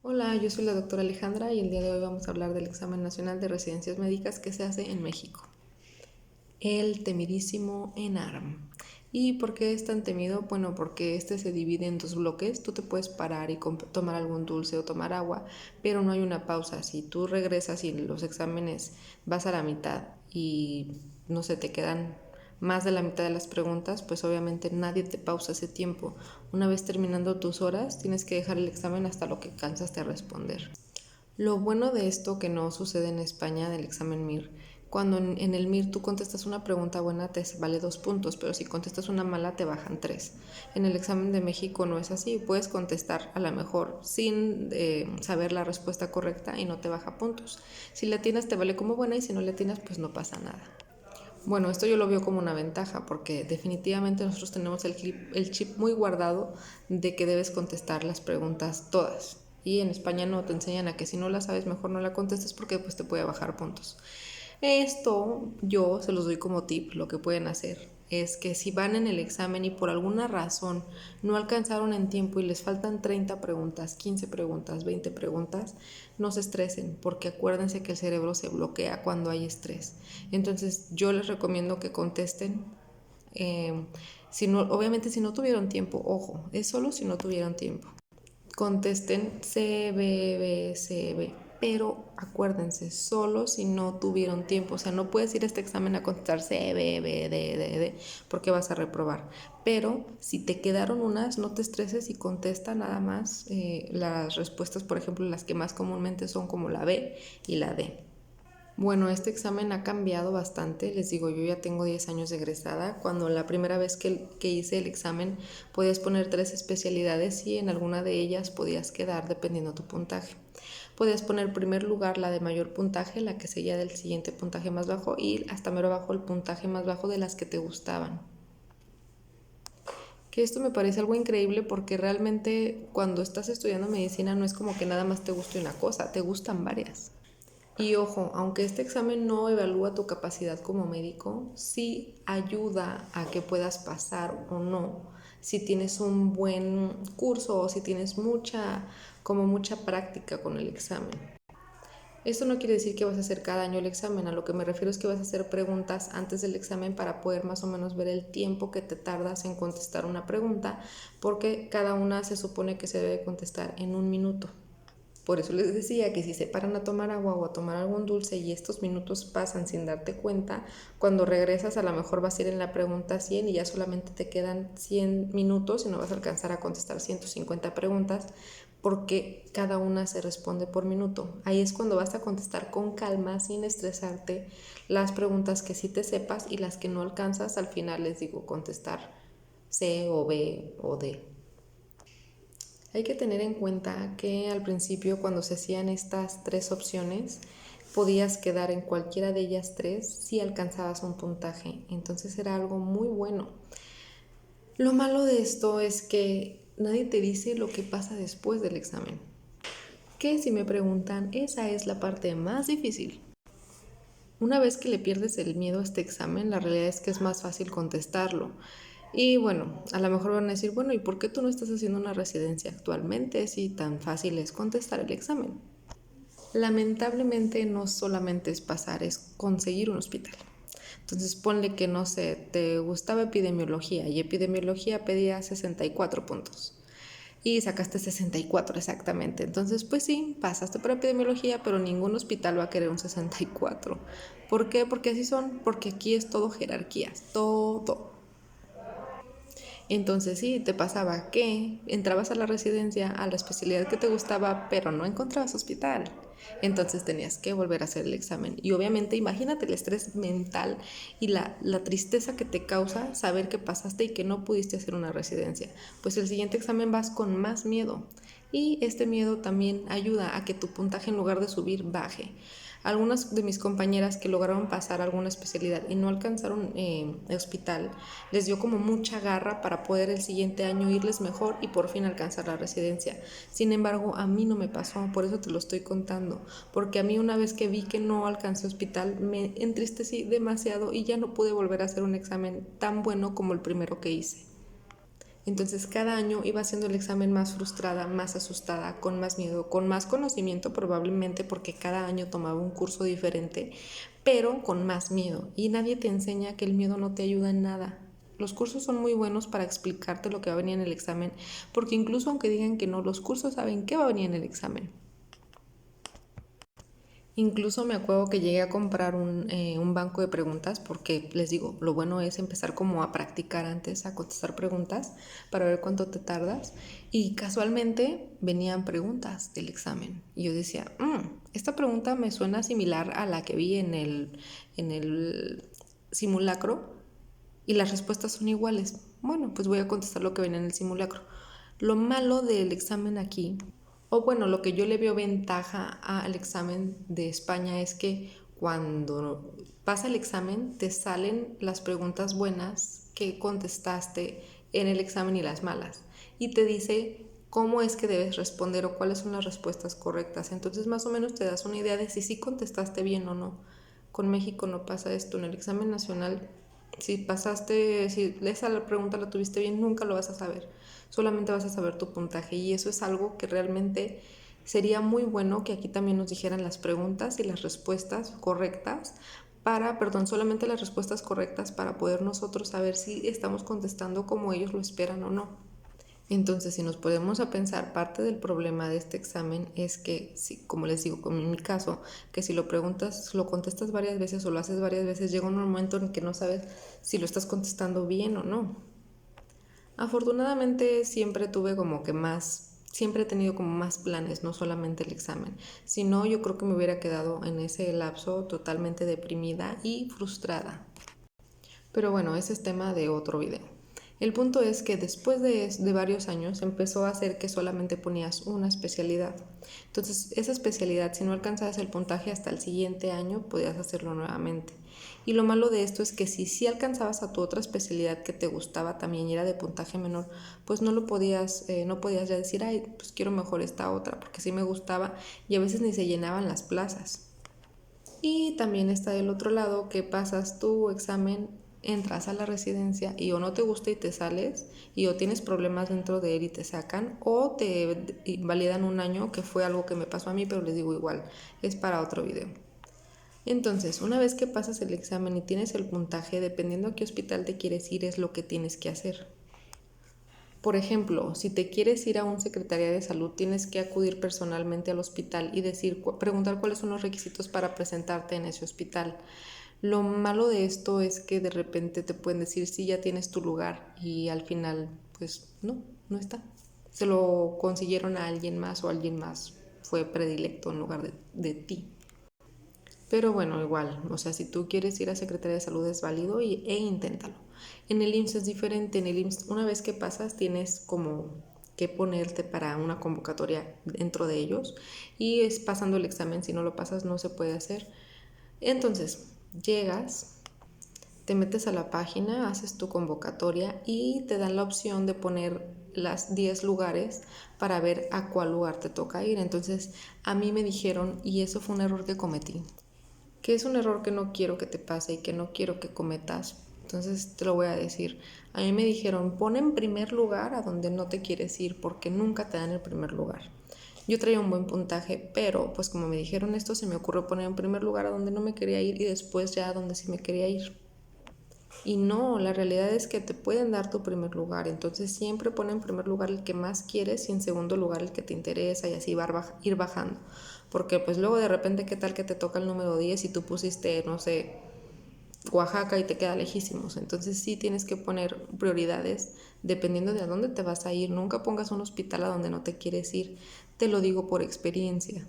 Hola, yo soy la doctora Alejandra y el día de hoy vamos a hablar del examen nacional de residencias médicas que se hace en México, el temidísimo ENARM. ¿Y por qué es tan temido? Bueno, porque este se divide en dos bloques. Tú te puedes parar y tomar algún dulce o tomar agua, pero no hay una pausa. Si tú regresas y los exámenes vas a la mitad y no sé, te quedan más de la mitad de las preguntas, pues obviamente nadie te pausa ese tiempo. Una vez terminando tus horas, tienes que dejar el examen hasta lo que cansaste a responder. Lo bueno de esto que no sucede en España del examen MIR, cuando en el MIR tú contestas una pregunta buena te vale 2 puntos, pero si contestas una mala te bajan 3. En el examen de México no es así, puedes contestar a lo mejor sin saber la respuesta correcta y no te baja puntos. Si le atinas te vale como buena y si no le atinas pues no pasa nada. Bueno, esto yo lo veo como una ventaja porque definitivamente nosotros tenemos el chip muy guardado de que debes contestar las preguntas todas. Y en España no, te enseñan a que si no la sabes mejor no la contestes porque pues te puede bajar puntos. Esto yo se los doy como tip, lo que pueden hacer es que si van en el examen y por alguna razón no alcanzaron en tiempo y les faltan 30 preguntas, 15 preguntas, 20 preguntas, no se estresen porque acuérdense que el cerebro se bloquea cuando hay estrés. Entonces yo les recomiendo que contesten. Si no, obviamente si no tuvieron tiempo, ojo, es solo si no tuvieron tiempo. Contesten CBB, pero acuérdense, solo si no tuvieron tiempo. O sea, no puedes ir a este examen a contestar CBBD porque vas a reprobar. Pero si te quedaron unas, no te estreses y contesta nada más las respuestas, por ejemplo, las que más comúnmente son como la B y la D. Bueno, este examen ha cambiado bastante. Les digo, yo ya tengo 10 años de egresada. Cuando la primera vez que hice el examen podías poner 3 especialidades y en alguna de ellas podías quedar dependiendo tu puntaje. Podías poner primer lugar la de mayor puntaje, la que seguía del siguiente puntaje más bajo y hasta mero abajo el puntaje más bajo de las que te gustaban. Que esto me parece algo increíble porque realmente cuando estás estudiando medicina no es como que nada más te guste una cosa, te gustan varias. Y ojo, aunque este examen no evalúa tu capacidad como médico, sí ayuda a que puedas pasar o no si tienes un buen curso o si tienes mucha práctica con el examen. Esto no quiere decir que vas a hacer cada año el examen, a lo que me refiero es que vas a hacer preguntas antes del examen para poder más o menos ver el tiempo que te tardas en contestar una pregunta, porque cada una se supone que se debe contestar en 1 minuto. Por eso les decía que si se paran a tomar agua o a tomar algún dulce y estos minutos pasan sin darte cuenta, cuando regresas a lo mejor vas a ir en la pregunta 100 y ya solamente te quedan 100 minutos y no vas a alcanzar a contestar 150 preguntas porque cada una se responde por minuto. Ahí es cuando vas a contestar con calma, sin estresarte, las preguntas que sí te sepas y las que no alcanzas, al final les digo contestar C o B o D. Hay que tener en cuenta que al principio cuando se hacían estas 3 opciones podías quedar en cualquiera de ellas 3 si alcanzabas un puntaje, entonces era algo muy bueno. Lo malo de esto es que nadie te dice lo que pasa después del examen, que si me preguntan, esa es la parte más difícil. Una vez que le pierdes el miedo a este examen, la realidad es que es más fácil contestarlo. Y bueno, a lo mejor van a decir, bueno, ¿y por qué tú no estás haciendo una residencia actualmente si tan fácil es contestar el examen? Lamentablemente no solamente es pasar, es conseguir un hospital. Entonces ponle que no sé, te gustaba epidemiología y epidemiología pedía 64 puntos y sacaste 64 exactamente. Entonces, pues sí, pasaste por epidemiología, pero ningún hospital va a querer un 64. ¿Por qué? Porque así son, porque aquí es todo jerarquías, todo. Entonces sí, te pasaba que entrabas a la residencia, a la especialidad que te gustaba, pero no encontrabas hospital. Entonces tenías que volver a hacer el examen. Y obviamente imagínate el estrés mental y la tristeza que te causa saber que pasaste y que no pudiste hacer una residencia. Pues el siguiente examen vas con más miedo. Y este miedo también ayuda a que tu puntaje en lugar de subir baje. Algunas de mis compañeras que lograron pasar alguna especialidad y no alcanzaron hospital, les dio como mucha garra para poder el siguiente año irles mejor y por fin alcanzar la residencia. Sin embargo, a mí no me pasó, por eso te lo estoy contando, porque a mí una vez que vi que no alcancé hospital, me entristecí demasiado y ya no pude volver a hacer un examen tan bueno como el primero que hice. Entonces cada año iba haciendo el examen más frustrada, más asustada, con más miedo, con más conocimiento probablemente porque cada año tomaba un curso diferente, pero con más miedo. Y nadie te enseña que el miedo no te ayuda en nada. Los cursos son muy buenos para explicarte lo que va a venir en el examen, porque incluso aunque digan que no, los cursos saben qué va a venir en el examen. Incluso me acuerdo que llegué a comprar un banco de preguntas porque les digo, lo bueno es empezar como a practicar antes, a contestar preguntas para ver cuánto te tardas. Y casualmente venían preguntas del examen. Y yo decía, esta pregunta me suena similar a la que vi en el simulacro y las respuestas son iguales. Bueno, pues voy a contestar lo que venía en el simulacro. Lo malo del examen aquí, o bueno, lo que yo le veo ventaja al examen de España es que cuando pasa el examen te salen las preguntas buenas que contestaste en el examen y las malas. Y te dice cómo es que debes responder o cuáles son las respuestas correctas. Entonces más o menos te das una idea de si sí contestaste bien o no. Con México no pasa esto. En el examen nacional, si esa la pregunta la tuviste bien, nunca lo vas a saber. Solamente vas a saber tu puntaje y eso es algo que realmente sería muy bueno que aquí también nos dijeran las preguntas y las respuestas correctas solamente las respuestas correctas para poder nosotros saber si estamos contestando como ellos lo esperan o no. Entonces, si nos ponemos a pensar, parte del problema de este examen es que, como les digo, como en mi caso, que si lo contestas varias veces o lo haces varias veces, llega un momento en que no sabes si lo estás contestando bien o no. Afortunadamente siempre he tenido como más planes, no solamente el examen. Si no, yo creo que me hubiera quedado en ese lapso totalmente deprimida y frustrada. Pero bueno, ese es tema de otro video. El punto es que después de varios años empezó a hacer que solamente ponías una especialidad. Entonces, esa especialidad, si no alcanzabas el puntaje hasta el siguiente año, podías hacerlo nuevamente. Y lo malo de esto es que si sí alcanzabas a tu otra especialidad que te gustaba también y era de puntaje menor, pues no podías ya decir, ay, pues quiero mejor esta otra, porque sí me gustaba y a veces ni se llenaban las plazas. Y también está del otro lado que pasas tu examen, entras a la residencia y o no te gusta y te sales y o tienes problemas dentro de él y te sacan o te invalidan un año, que fue algo que me pasó a mí, pero les digo igual, es para otro video. Entonces, una vez que pasas el examen y tienes el puntaje, dependiendo a qué hospital te quieres ir, es lo que tienes que hacer. Por ejemplo, si te quieres ir a un Secretaría de Salud, tienes que acudir personalmente al hospital y preguntar cuáles son los requisitos para presentarte en ese hospital. Lo malo de esto es que de repente te pueden decir sí, ya tienes tu lugar y al final, pues no está. Se lo consiguieron a alguien más o alguien más fue predilecto en lugar de ti. Pero bueno, igual, o sea, si tú quieres ir a Secretaría de Salud es válido e inténtalo. En el IMSS es diferente, en el IMSS una vez que pasas tienes como que ponerte para una convocatoria dentro de ellos y es pasando el examen, si no lo pasas no se puede hacer. Entonces, llegas, te metes a la página, haces tu convocatoria y te dan la opción de poner las 10 lugares para ver a cuál lugar te toca ir. Entonces, a mí me dijeron, y eso fue un error que cometí, que es un error que no quiero que te pase y que no quiero que cometas. Entonces te lo voy a decir. A mí me dijeron, pon en primer lugar a donde no te quieres ir porque nunca te dan el primer lugar. Yo traía un buen puntaje, pero pues como me dijeron esto, se me ocurrió poner en primer lugar a donde no me quería ir y después ya a donde sí me quería ir. Y no, la realidad es que te pueden dar tu primer lugar, entonces siempre pon en primer lugar el que más quieres y en segundo lugar el que te interesa y así ir bajando. Porque pues luego de repente qué tal que te toca el número 10 y tú pusiste, no sé, Oaxaca y te queda lejísimos. Entonces sí tienes que poner prioridades dependiendo de a dónde te vas a ir. Nunca pongas un hospital a donde no te quieres ir. Te lo digo por experiencia.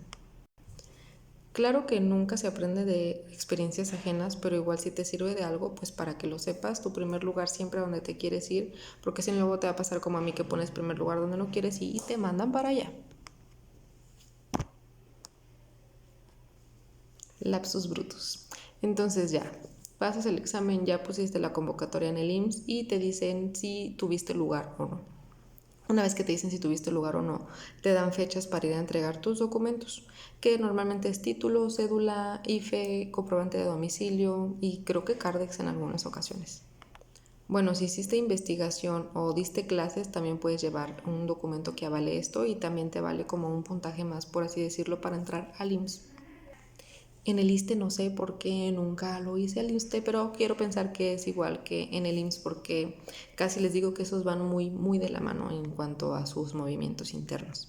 Claro que nunca se aprende de experiencias ajenas, pero igual si te sirve de algo, pues para que lo sepas, tu primer lugar siempre a donde te quieres ir, porque si no luego te va a pasar como a mí que pones primer lugar donde no quieres ir y te mandan para allá. Lapsus brutus. Entonces ya, pasas el examen, ya pusiste la convocatoria en el IMSS y te dicen si tuviste lugar o no. Una vez que te dicen si tuviste lugar o no, te dan fechas para ir a entregar tus documentos, que normalmente es título, cédula, IFE, comprobante de domicilio y creo que Cardex en algunas ocasiones. Bueno, si hiciste investigación o diste clases, también puedes llevar un documento que avale esto y también te vale como un puntaje más, por así decirlo, para entrar al IMSS. En el ISSSTE no sé por qué nunca lo hice al ISSSTE, pero quiero pensar que es igual que en el IMSS porque casi les digo que esos van muy de la mano en cuanto a sus movimientos internos.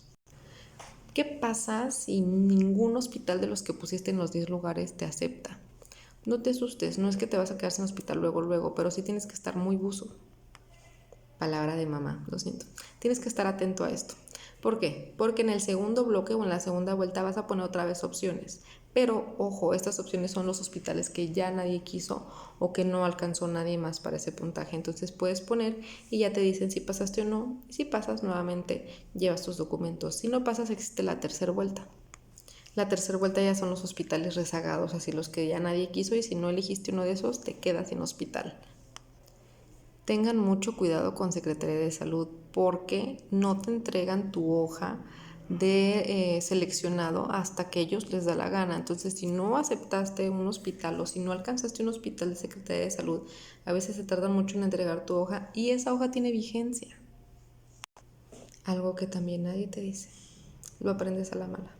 ¿Qué pasa si ningún hospital de los que pusiste en los 10 lugares te acepta? No te asustes, no es que te vas a quedar sin hospital luego, pero sí tienes que estar muy buzo. Palabra de mamá, lo siento. Tienes que estar atento a esto. ¿Por qué? Porque en el segundo bloque o en la segunda vuelta vas a poner otra vez opciones. Pero ojo, estas opciones son los hospitales que ya nadie quiso o que no alcanzó nadie más para ese puntaje. Entonces puedes poner y ya te dicen si pasaste o no. Y si pasas, nuevamente llevas tus documentos. Si no pasas, existe la tercera vuelta. La tercera vuelta ya son los hospitales rezagados, así los que ya nadie quiso, y si no elegiste uno de esos, te quedas sin hospital. Tengan mucho cuidado con Secretaría de Salud porque no te entregan tu hoja de seleccionado hasta que ellos les da la gana. Entonces, si no aceptaste un hospital o si no alcanzaste un hospital de Secretaría de Salud, a veces se tarda mucho en entregar tu hoja y esa hoja tiene vigencia. Algo que también nadie te dice. Lo aprendes a la mala.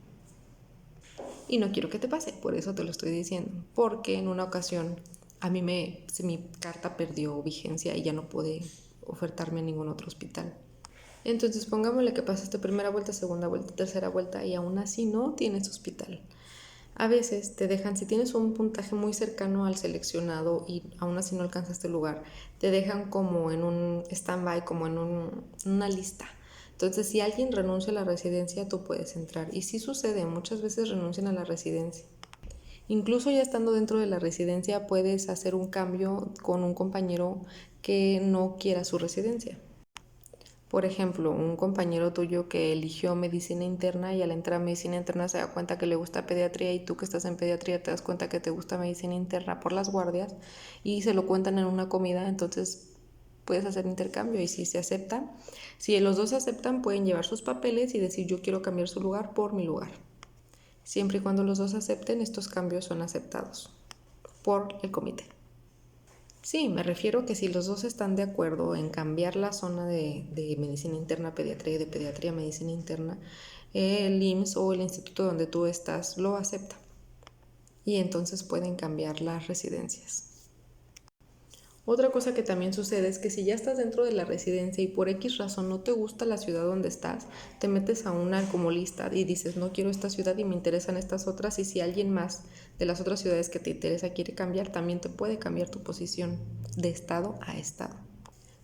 Y no quiero que te pase, por eso te lo estoy diciendo. Porque en una ocasión a mí mi carta perdió vigencia y ya no pude ofertarme en ningún otro hospital. Entonces pongámosle que pasaste primera vuelta, segunda vuelta, tercera vuelta y aún así no tienes hospital. A veces te dejan, si tienes un puntaje muy cercano al seleccionado y aún así no alcanzaste el lugar, te dejan como en un stand-by, como en una lista. Entonces, si alguien renuncia a la residencia, tú puedes entrar. Y sí sucede, muchas veces renuncian a la residencia. Incluso ya estando dentro de la residencia, puedes hacer un cambio con un compañero que no quiera su residencia. Por ejemplo, un compañero tuyo que eligió medicina interna y al entrar a medicina interna se da cuenta que le gusta pediatría y tú que estás en pediatría te das cuenta que te gusta medicina interna por las guardias y se lo cuentan en una comida, entonces puedes hacer intercambio y si se acepta, si los dos aceptan pueden llevar sus papeles y decir yo quiero cambiar su lugar por mi lugar. Siempre y cuando los dos acepten, estos cambios son aceptados por el comité. Sí, me refiero a que si los dos están de acuerdo en cambiar la zona de medicina interna a pediatría y de pediatría a medicina interna, el IMSS o el instituto donde tú estás lo acepta y entonces pueden cambiar las residencias. Otra cosa que también sucede es que si ya estás dentro de la residencia y por X razón no te gusta la ciudad donde estás, te metes a una como lista y dices no quiero esta ciudad y me interesan estas otras y si alguien más de las otras ciudades que te interesa quiere cambiar, también te puede cambiar tu posición de estado a estado.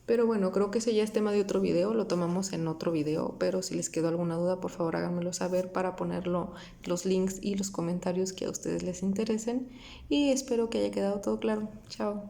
Pero bueno, creo que ese ya es tema de otro video, lo tomamos en otro video, pero si les quedó alguna duda, por favor háganmelo saber para ponerlo los links y los comentarios que a ustedes les interesen y espero que haya quedado todo claro. Chao.